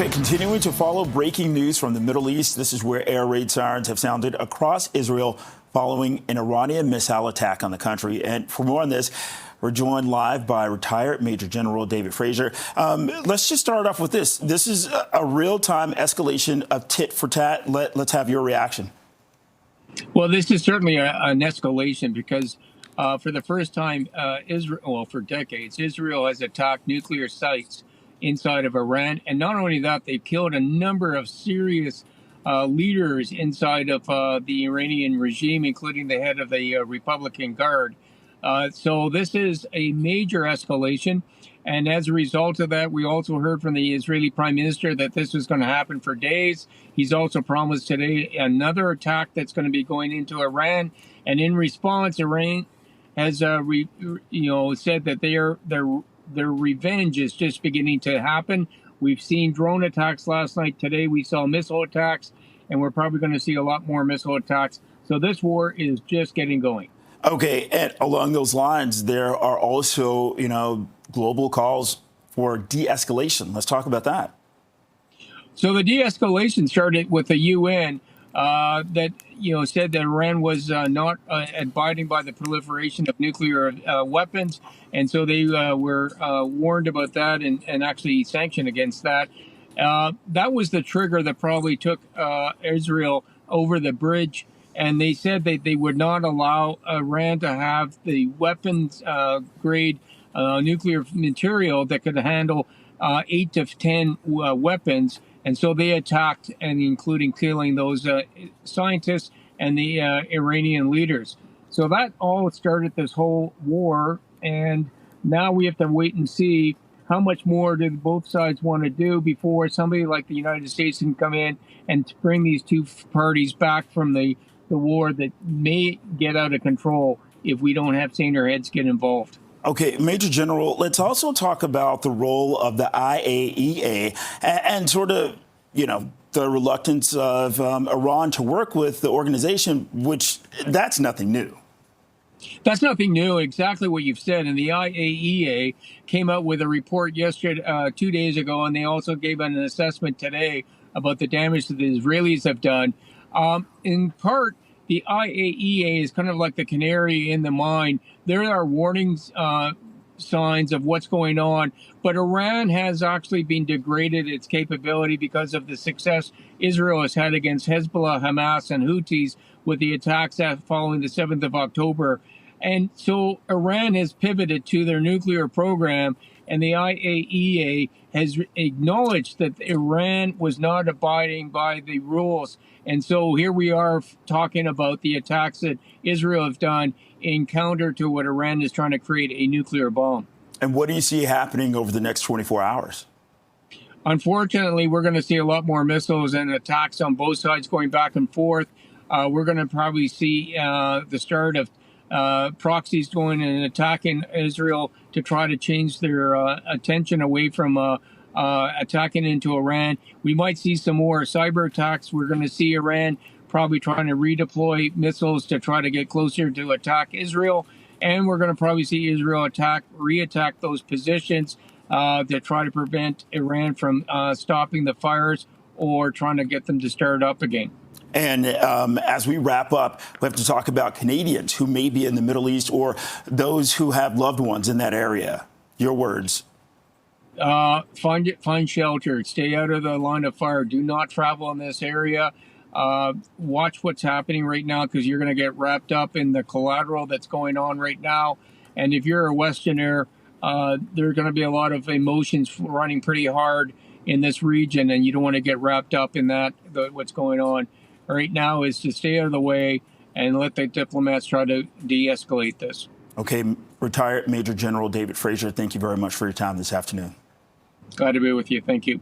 Okay, continuing to follow breaking news from the Middle East. This is where air raid sirens have sounded across Israel following an Iranian missile attack on the country. And for more on this, we're joined live by Retired Major-General David Fraser. Let's just start off with this. This is a real-time escalation of tit for tat. Let's have your reaction. Well, this is certainly an escalation because for the first time, for decades, Israel has attacked nuclear sites inside of Iran. And not only that, they've killed a number of serious leaders inside of the Iranian regime, including the head of the Republican Guard. So this is a major escalation. And as a result of that, we also heard from the Israeli Prime Minister that this was going to happen for days. He's also promised today another attack that's going to be going into Iran. And in response, Iran has said that their revenge is just beginning to happen. We've seen drone attacks last night. Today we saw missile attacks, and we're probably going to see a lot more missile attacks. So this war is just getting going. Okay, and along those lines, there are also, global calls for de-escalation. Let's talk about that. So the de-escalation started with the UN that said that Iran was not abiding by the proliferation of nuclear weapons, and so they were warned about that and actually sanctioned against that. That was the trigger that probably took Israel over the bridge. And they said that they would not allow Iran to have the weapons grade nuclear material that could handle 8 to 10 weapons. And so they attacked, and including killing those scientists and the Iranian leaders. So that all started this whole war. And now we have to wait and see how much more do both sides want to do before somebody like the United States can come in and bring these two parties back from the war that may get out of control if we don't have saner heads get involved. Okay, Major General, let's also talk about the role of the IAEA and sort of, the reluctance of Iran to work with the organization, which that's nothing new. That's nothing new, exactly what you've said. And the IAEA came out with a report yesterday, 2 days ago, and they also gave an assessment today about the damage that the Israelis have done. In part, the IAEA is kind of like the canary in the mine. There are warnings, signs of what's going on, but Iran has actually been degraded its capability because of the success Israel has had against Hezbollah, Hamas, and Houthis with the attacks following the 7th of October. And so Iran has pivoted to their nuclear program, and the IAEA has acknowledged that Iran was not abiding by the rules. And so here we are talking about the attacks that Israel have done in counter to what Iran is trying to create, a nuclear bomb. And what do you see happening over the next 24 hours? Unfortunately, we're going to see a lot more missiles and attacks on both sides going back and forth. We're going to probably see the start of proxies going and attacking Israel to try to change their attention away from attacking into Iran. We might see some more cyber attacks. We're going to see Iran probably trying to redeploy missiles to try to get closer to attack Israel. And we're going to probably see Israel re-attack those positions to try to prevent Iran from stopping the fires or trying to get them to start up again. And as we wrap up, we have to talk about Canadians who may be in the Middle East or those who have loved ones in that area. Your words. Find shelter. Stay out of the line of fire. Do not travel in this area. Watch what's happening right now, because you're going to get wrapped up in the collateral that's going on right now. And if you're a Westerner, there are going to be a lot of emotions running pretty hard in this region, and you don't want to get wrapped up in that. What's going on right now is to stay out of the way and let the diplomats try to de-escalate this. Okay, Retired Major General David Fraser, thank you very much for your time this afternoon. Glad to be with you. Thank you.